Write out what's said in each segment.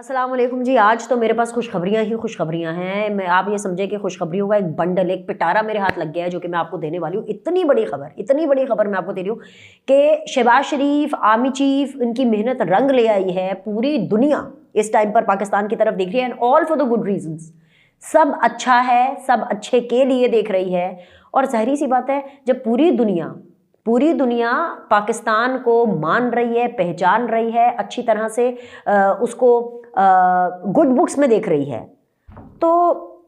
अस्सलाम वालेकुम जी। आज तो मेरे पास खुशखबरियाँ ही खुशखबरियाँ हैं। मैं आप ये समझे कि खुशखबरियों का एक बंडल, एक पिटारा मेरे हाथ लग गया है जो कि मैं आपको देने वाली हूँ। इतनी बड़ी खबर मैं आपको दे रही हूँ कि शहबाज शरीफ, आर्मी चीफ, इनकी मेहनत रंग ले आई है। पूरी दुनिया इस टाइम पर पाकिस्तान की तरफ देख रही है and all for the good reasons. सब अच्छा है, सब अच्छे के लिए देख रही है। और ज़ाहिर सी बात है, जब पूरी दुनिया पाकिस्तान को मान रही है, पहचान रही है, अच्छी तरह से उसको गुड बुक्स में देख रही है, तो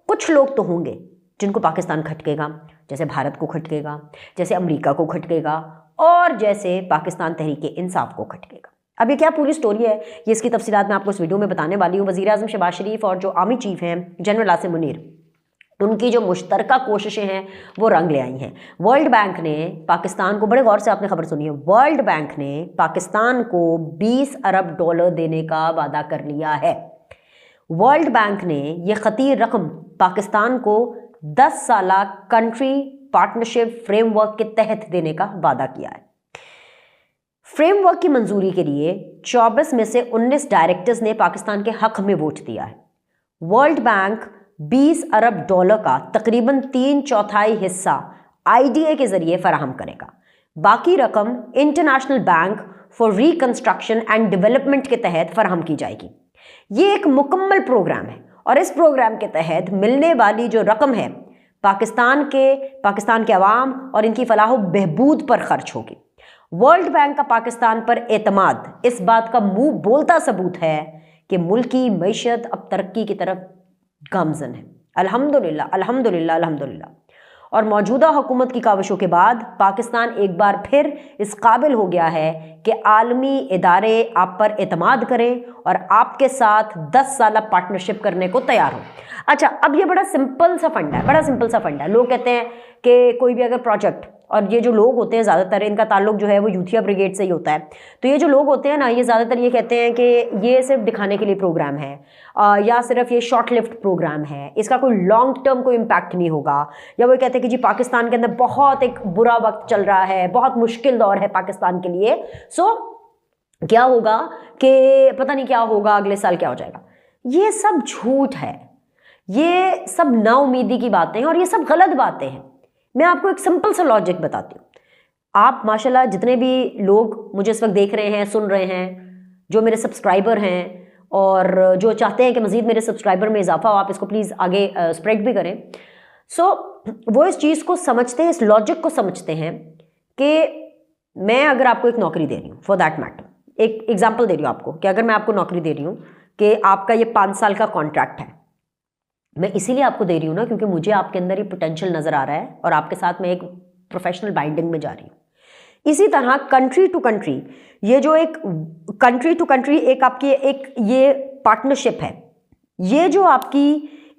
कुछ लोग तो होंगे जिनको पाकिस्तान खटकेगा, जैसे भारत को खटकेगा, जैसे अमेरिका को खटकेगा और जैसे पाकिस्तान तहरीक इंसाफ को खटकेगा। अब ये क्या पूरी स्टोरी है, ये इसकी तफसीलात मैं आपको इस वीडियो में बताने वाली हूँ। वज़ीर आज़म शहबाज शरीफ और जो आर्मी चीफ हैं जनरल आसिम मुनीर, उनकी जो मुश्तरका कोशिशें हैं वो रंग ले आई हैं। वर्ल्ड बैंक ने पाकिस्तान को, बड़े गौर से आपने खबर सुनी है, वर्ल्ड बैंक ने पाकिस्तान को 20 अरब डॉलर देने का वादा कर लिया है। वर्ल्ड बैंक ने यह खतीर रकम पाकिस्तान को 10 साला कंट्री पार्टनरशिप फ्रेमवर्क के तहत देने का वादा किया है। फ्रेमवर्क की मंजूरी के लिए 24 में से 19 डायरेक्टर्स ने पाकिस्तान के हक में वोट दिया है। वर्ल्ड बैंक 20 अरब डॉलर का तकरीबन 3/4 हिस्सा आईडीए के जरिए फराहम करेगा। बाकी रकम international bank for reconstruction and development के तहत फराहम की जाएगी। ये एक मुकम्मल प्रोग्राम है और इस प्रोग्राम के तहत मिलने वाली जो रकम है पाकिस्तान के अवाम और इनकी फलाह बहबूद पर खर्च होगी। वर्ल्ड बैंक का पाकिस्तान पर एतमाद इस बात का मुंह बोलता सबूत है कि मुल्क की मईशत अब तरक्की की तरफ गामजन है। अल्हम्दुलिल्लाह, अल्हम्दुलिल्लाह, अल्हम्दुलिल्लाह। और मौजूदा हुकूमत की काविशों के बाद पाकिस्तान एक बार फिर इस काबिल हो गया है कि आलमी इदारे आप पर एतमाद करें और आपके साथ 10 साल पार्टनरशिप करने को तैयार हो। अच्छा, अब ये बड़ा सिंपल सा फंडा है। लोग कहते हैं कि कोई भी अगर प्रोजेक्ट, और ये जो लोग होते हैं ज़्यादातर इनका ताल्लुक जो है वो यूथिया ब्रिगेड से ही होता है, तो ये जो लोग होते हैं ना, ये ज़्यादातर ये कहते हैं कि ये सिर्फ दिखाने के लिए प्रोग्राम है या सिर्फ ये शॉर्ट लिफ्ट प्रोग्राम है, इसका कोई लॉन्ग टर्म कोई इम्पैक्ट नहीं होगा। या वो कहते हैं कि जी पाकिस्तान के अंदर बहुत एक बुरा वक्त चल रहा है, बहुत मुश्किल दौर है पाकिस्तान के लिए, सो क्या होगा कि पता नहीं क्या होगा, अगले साल क्या हो जाएगा। ये सब झूठ है, ये सब नाउमीदी की बातें हैं और ये सब गलत बातें हैं। मैं आपको एक सिंपल सा लॉजिक बताती हूँ। आप माशाल्लाह जितने भी लोग मुझे इस वक्त देख रहे हैं, सुन रहे हैं, जो मेरे सब्सक्राइबर हैं और जो चाहते हैं कि मज़ीद मेरे सब्सक्राइबर में इजाफा हो, आप इसको प्लीज़ आगे स्प्रेड भी करें। सो वो इस चीज़ को समझते हैं, इस लॉजिक को समझते हैं कि मैं अगर आपको एक नौकरी दे रही हूँ, फॉर दैट मैटर, एक एग्जाम्पल दे रही हूँ आपको कि अगर मैं आपको नौकरी दे रही हूँ कि आपका ये 5 साल का कॉन्ट्रैक्ट है, मैं इसीलिए आपको दे रही हूँ ना क्योंकि मुझे आपके अंदर ये पोटेंशियल नज़र आ रहा है और आपके साथ मैं एक प्रोफेशनल बाइंडिंग में जा रही हूँ। इसी तरह कंट्री टू कंट्री, ये जो एक कंट्री टू कंट्री एक आपकी एक ये पार्टनरशिप है, ये जो आपकी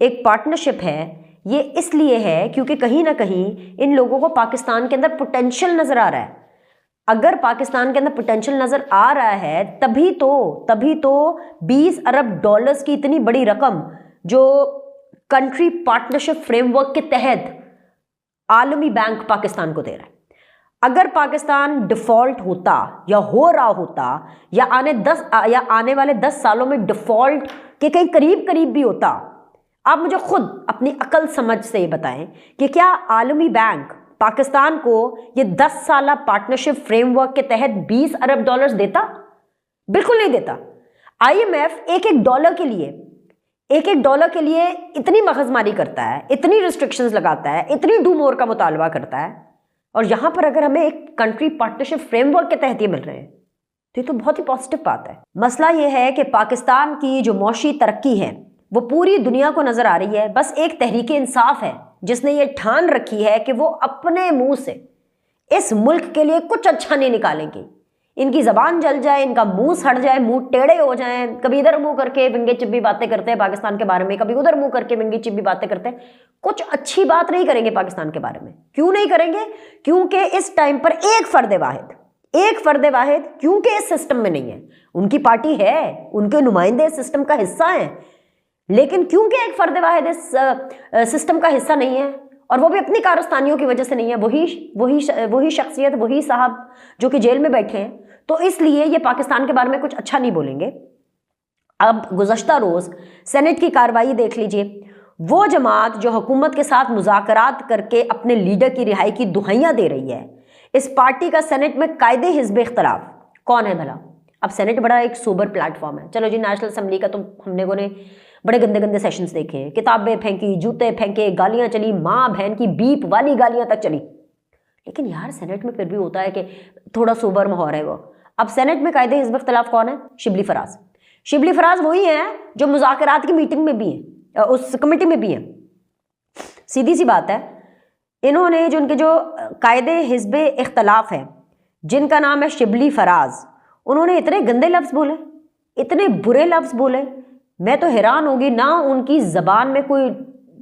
एक पार्टनरशिप है, ये इसलिए है क्योंकि कहीं ना कहीं इन लोगों को पाकिस्तान के अंदर पोटेंशियल नज़र आ रहा है। अगर पाकिस्तान के अंदर पोटेंशियल नज़र आ रहा है तभी तो 20 अरब डॉलर्स की इतनी बड़ी रकम जो कंट्री पार्टनरशिप फ्रेमवर्क के तहत आलमी बैंक पाकिस्तान को दे रहा है। अगर पाकिस्तान डिफॉल्ट होता या हो रहा होता या आने वाले 10 सालों में डिफॉल्ट के कहीं करीब भी होता, आप मुझे खुद अपनी अकल समझ से ये बताएं कि क्या आलमी बैंक पाकिस्तान को ये 10 साल पार्टनरशिप फ्रेमवर्क के तहत 20 अरब डॉलर्स देता? बिल्कुल नहीं देता। IMF एक एक डॉलर के लिए इतनी मगजमारी करता है, इतनी रिस्ट्रिक्शंस लगाता है, इतनी डू मोर का मुतालबा करता है, और यहां पर अगर हमें एक कंट्री पार्टनरशिप फ्रेमवर्क के तहत ये मिल रहे हैं तो ये तो बहुत ही पॉजिटिव बात है। मसला ये है कि पाकिस्तान की जो मौशी तरक्की है वो पूरी दुनिया को नजर आ रही है। बस एक तहरीक इंसाफ है जिसने ये ठान रखी है कि वो अपने मुंह से इस मुल्क के लिए कुछ अच्छा नहीं निकालेंगी। इनकी जबान जल जाए, इनका मुंह सड़ जाए, मुंह टेढ़े हो जाए, कभी इधर मुंह करके विंगे चिब्बी बातें करते हैं पाकिस्तान के बारे में, कभी उधर मुंह करके विंगी चिब्बी बातें करते हैं, कुछ अच्छी बात नहीं करेंगे पाकिस्तान के बारे में। क्यों नहीं करेंगे? क्योंकि इस टाइम पर एक फर्द वाहिद क्योंकि इस सिस्टम में नहीं है। उनकी पार्टी है, उनके नुमाइंदे इस सिस्टम का हिस्सा हैं, लेकिन क्योंकि एक फर्द वाहिद इस सिस्टम का हिस्सा नहीं है और वो भी अपनी कारस्तानियों की वजह से नहीं है, वही शख्सियत, वही साहब जो कि जेल में बैठे हैं, तो इसलिए ये पाकिस्तान के बारे में कुछ अच्छा नहीं बोलेंगे। अब गुज़श्ता रोज़ सेनेट की कार्रवाई देख लीजिए। वो जमात जो हुकूमत के साथ मुज़ाकरात करके अपने लीडर की रिहाई की दुहाइयाँ दे रही है, इस पार्टी का सेनेट में कायदे हिज़्ब इख्तलाफ कौन है भला? अब सेनेट बड़ा एक सोबर प्लेटफॉर्म है। चलो जी, नेशनल असम्बली का तो हमने को ने बड़े गंदे गंदे सेशंस देखे हैं, किताबें फेंकी, जूते फेंके, गालियाँ चली, माँ बहन की बीप वाली गालियाँ तक चली। लेकिन यार सेनेट में फिर भी होता है कि थोड़ा सोबर माहौल है वो। अब सेनेट में कायदे हिज़्ब इख्तलाफ कौन है? शिबली फराज। शिबली फराज वही हैं जो मुज़ाकरात की मीटिंग में भी हैं, उस कमेटी में भी हैं। सीधी सी बात है, इन्होंने जो उनके जो कायदे हिज़्ब इख्तलाफ है, जिनका नाम है शिबली फराज, उन्होंने इतने गंदे लफ्ज़ बोले, इतने बुरे लफ्ज़ बोले, मैं तो हैरान होगी। ना उनकी ज़बान में कोई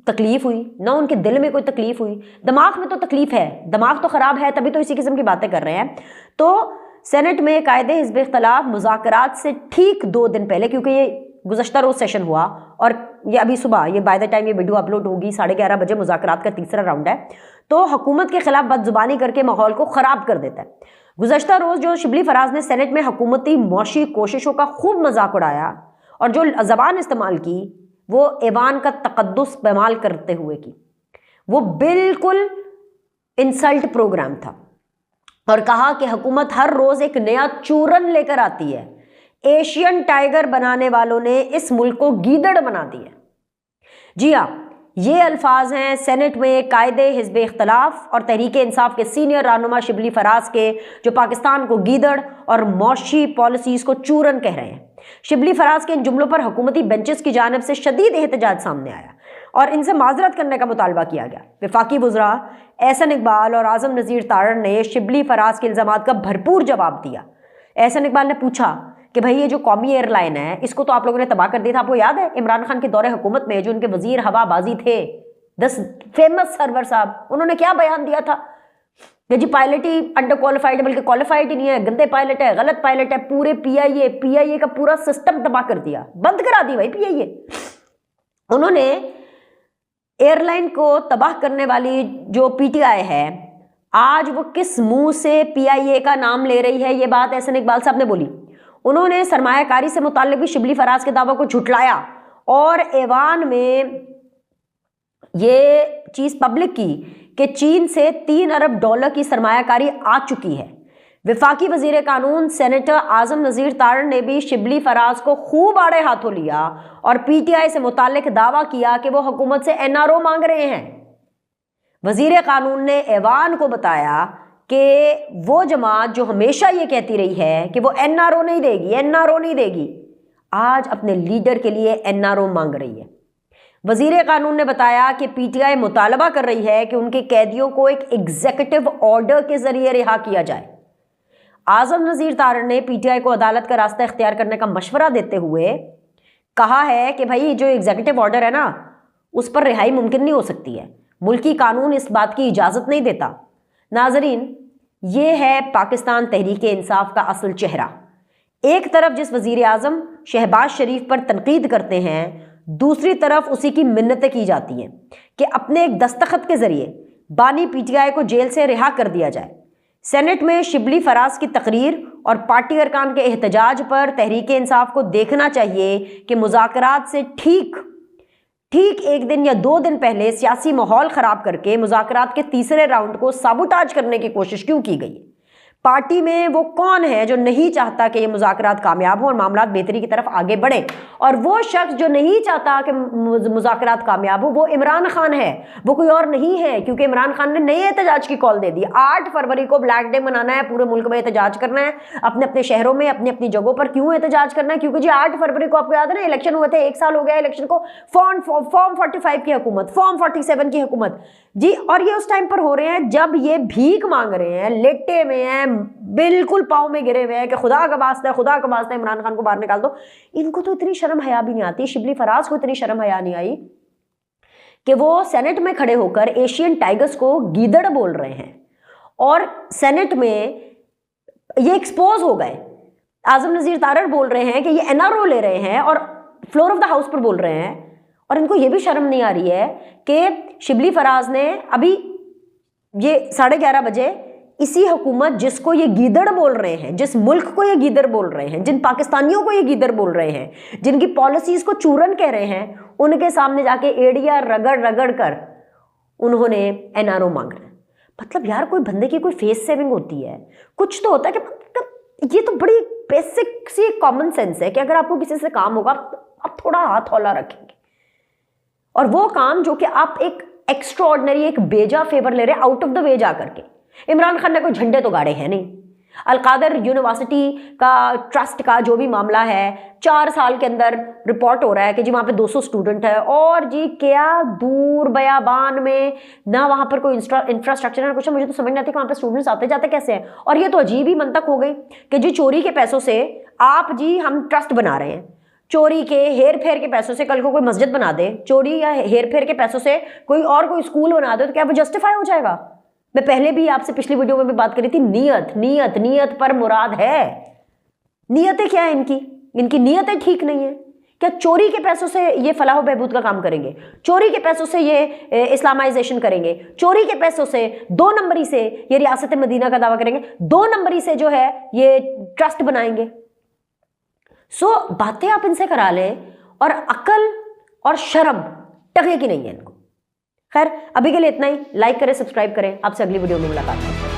तकलीफ हुई, ना उनके दिल में कोई तकलीफ हुई, दिमाग में तो तकलीफ है, दिमाग तो ख़राब है, तभी तो इसी किस्म की बातें कर रहे हैं। तो सेनेट में कायदे हिज़्ब इख्तलाफ मुज़ाकरात से ठीक 2 दिन पहले, क्योंकि ये गुज़श्ता रोज़ सेशन हुआ और ये अभी सुबह, ये बाय द टाइम ये वीडियो अपलोड होगी 11:30 बजे मुज़ाकरात का तीसरा राउंड है, तो हुकूमत के खिलाफ बदजुबानी करके माहौल को ख़राब कर देता है। गुज़श्ता रोज़ जो शिबली फराज ने सेनेट में हुकूमती मौशी कोशिशों का खूब मजाक उड़ाया और जो ज़बान इस्तेमाल की वो ऐवान का तक़द्दुस इस्तेमाल करते हुए की, वो बिल्कुल इंसल्ट प्रोग्राम था। और कहा कि हुकूमत हर रोज़ एक नया चूरन लेकर आती है, एशियन टाइगर बनाने वालों ने इस मुल्क को गीदड़ बना दिया। जी हाँ, ये अल्फाज हैं सेनेट में कायदे हिज़्ब इख्तलाफ और तहरीक इंसाफ के सीनियर रहनुमा शिबली फराज के, जो पाकिस्तान को गीदड़ और मौशी पॉलिसीज़ को चूरन कह रहे हैं। शिबली फराज के इन जुमलों पर हुकूमती बेंचेस की जानिब से शदीद एहतजाज सामने आया और इनसे माजरत करने का मुतालबा किया गया। वफाकी वज़रा एहसन इकबाल और आज़म नज़ीर तारड़ ने शिबली फराज के इल्ज़ामात का भरपूर जवाब दिया। एहसन इकबाल ने पूछा कि भाई ये जो कौमी एयरलाइन है, इसको तो आप लोगों ने तबाह कर दिया था। आपको याद है इमरान खान के दौरे हुकूमत में जो उनके वजीर हवाबाजी थे, 10 फेमस सर्वर साहब, उन्होंने क्या बयान दिया था कि जी पायलट ही अंडर क्वालिफाइड है, बल्कि क्वालिफाइड ही नहीं है, गंदे पायलट है, गलत पायलट है, पूरे पीआईए का पूरा सिस्टम तबाह कर दिया, बंद करा दी भाई पीआईए। उन्होंने एयरलाइन को तबाह करने वाली जो पीटीआई है, आज वो किस मुंह से पीआईए का नाम ले रही है, ये बात एहसन इकबाल साहब ने बोली। उन्होंने सरमायाकारी से मुताल्लिक भी शिबली फराज के दावा को झुटलाया और ऐवान में ये चीज़ पब्लिक की कि चीन से 3 अरब डॉलर की सरमायाकारी आ चुकी है। वफाकी वजीर कानून सेनेटर आज़म नज़ीर तारड़ ने भी शिबली फराज को खूब आड़े हाथों लिया और पीटीआई से मुताल्लिक दावा किया कि वो हुकूमत से एनआरओ मांग रहे हैं। वजीर कानून ने ऐवान को बताया कि वो जमात जो हमेशा ये कहती रही है कि वो एनआरओ नहीं देगी, आज अपने लीडर के लिए एनआरओ मांग रही है। वजीर कानून ने बताया कि पीटीआई मुतालबा कर रही है कि उनके कैदियों को एक एग्जीक्यूटिव ऑर्डर के जरिए रिहा किया जाए। आज़म नज़ीर तारड़ ने पीटीआई को अदालत का रास्ता इख्तियार करने का मशवरा देते हुए कहा है कि भाई जो एग्जीक्यूटिव ऑर्डर है ना, उस पर रिहाई मुमकिन नहीं हो सकती है, मुल्की कानून इस बात की इजाज़त नहीं देता। नाजरीन, ये है पाकिस्तान तहरीक इंसाफ का असल चेहरा। एक तरफ जिस वज़ीर आज़म शहबाज शरीफ पर तनकीद करते हैं, दूसरी तरफ उसी की मिन्नतें की जाती हैं कि अपने एक दस्तखत के जरिए बानी पीटीआई को जेल से रिहा कर दिया जाए। सेनेट में शिबली फराज की तकरीर और पार्टी अरकान के एहतजाज पर तहरीक इंसाफ को देखना चाहिए कि मुज़ाकरात से ठीक 1 दिन या 2 दिन पहले सियासी माहौल ख़राब करके मुज़ाकरात के तीसरे राउंड को साबुटाज करने की कोशिश क्यों की गई। पार्टी में वो कौन है जो नहीं चाहता कि ये मुज़ाकरात कामयाब हो और मामलात बेहतरी की तरफ आगे बढ़े, और वो शख्स जो नहीं चाहता कि मुज़ाकरात कामयाब हो वो इमरान खान है, वो कोई और नहीं है। क्योंकि इमरान खान ने नए एहतजाज की कॉल दे दी। 8 फरवरी को ब्लैक डे मनाना है, पूरे मुल्क में एहतजाज करना है, अपने अपने शहरों में अपनी अपनी जगहों पर। क्यों एहतजाज करना है? क्योंकि जी 8 फरवरी को आपको याद है ना, इलेक्शन हुए थे, 1 साल हो गया इलेक्शन को, फॉर्म 45 की हुकूमत, फॉर्म 47 की हुकूमत जी। और ये उस टाइम पर हो रहे हैं जब ये भीख मांग रहे हैं, लेटे में हैं, बिल्कुल पाँव में गिरे हुए हैं कि खुदा का वास्ता इमरान खान को बाहर निकाल दो। इनको तो इतनी शर्म हया भी नहीं आती, शिबली फराज को इतनी शर्म हया नहीं आई कि वो सेनेट में खड़े होकर एशियन टाइगर्स को गीदड़ बोल रहे हैं और सेनेट में ये एक्सपोज हो गए। आज़म नज़ीर तारड़ बोल रहे हैं कि ये एनआरओ ले रहे हैं और फ्लोर ऑफ द हाउस पर बोल रहे हैं, और इनको ये भी शर्म नहीं आ रही है कि शिबली फराज ने अभी ये 11:30 बजे इसी हुकूमत जिसको ये गीदड़ बोल रहे हैं, जिस मुल्क को ये गीदड़ बोल रहे हैं, जिन पाकिस्तानियों को ये गीदड़ बोल रहे हैं, जिनकी पॉलिसीज को चूरन कह रहे हैं, उनके सामने जाके एड़िया रगड़ रगड़ कर उन्होंने एनआरओ मांग रहे हैं। मतलब यार कोई बंदे की कोई फेस सेविंग होती है, कुछ तो होता है कि मतलब ये तो बड़ी बेसिक सी कॉमन सेंस है कि अगर आपको किसी से काम होगा आप थोड़ा हाथ हौला रखेंगे, और वो काम जो कि आप एक एक्स्ट्राऑर्डिनरी, एक बेजा फेवर ले रहे हैं आउट ऑफ द वे जा करके। इमरान खान ने कोई झंडे तो गाड़े हैं नहीं। अलकादर यूनिवर्सिटी का ट्रस्ट का जो भी मामला है, 4 साल के अंदर रिपोर्ट हो रहा है कि जी वहाँ पे 200 स्टूडेंट है, और जी क्या दूर बयाबान में ना वहाँ पर कोई इंफ्रास्ट्रक्चर है कुछ। मुझे तो समझ नहीं आती कि वहाँ पे स्टूडेंट्स आते जाते कैसे हैं। और ये तो अजीब ही मंतक हो गई कि जी चोरी के पैसों से आप जी हम ट्रस्ट बना रहे हैं, चोरी के हेर फेर के पैसों से कल को कोई मस्जिद बना दे, चोरी या हेर फेर के पैसों से कोई स्कूल बना दे, तो क्या वो जस्टिफाई हो जाएगा? मैं पहले भी आपसे पिछली वीडियो में भी बात करी थी, नीयत पर मुराद है। नीयतें क्या है इनकी नीयतें ठीक नहीं है। क्या चोरी के पैसों से ये फलाह बहबूद का काम करेंगे? चोरी के पैसों से ये इस्लामाइजेशन करेंगे? चोरी के पैसों से 2 नंबरी से ये रियासत मदीना का दावा करेंगे? 2 नंबरी से जो है ये ट्रस्ट बनाएंगे? बातें आप इनसे करा लें और अकल और शर्म टके की नहीं है इनको। खैर अभी के लिए इतना ही। लाइक करें, सब्सक्राइब करें। आपसे अगली वीडियो में मुलाकात होगी।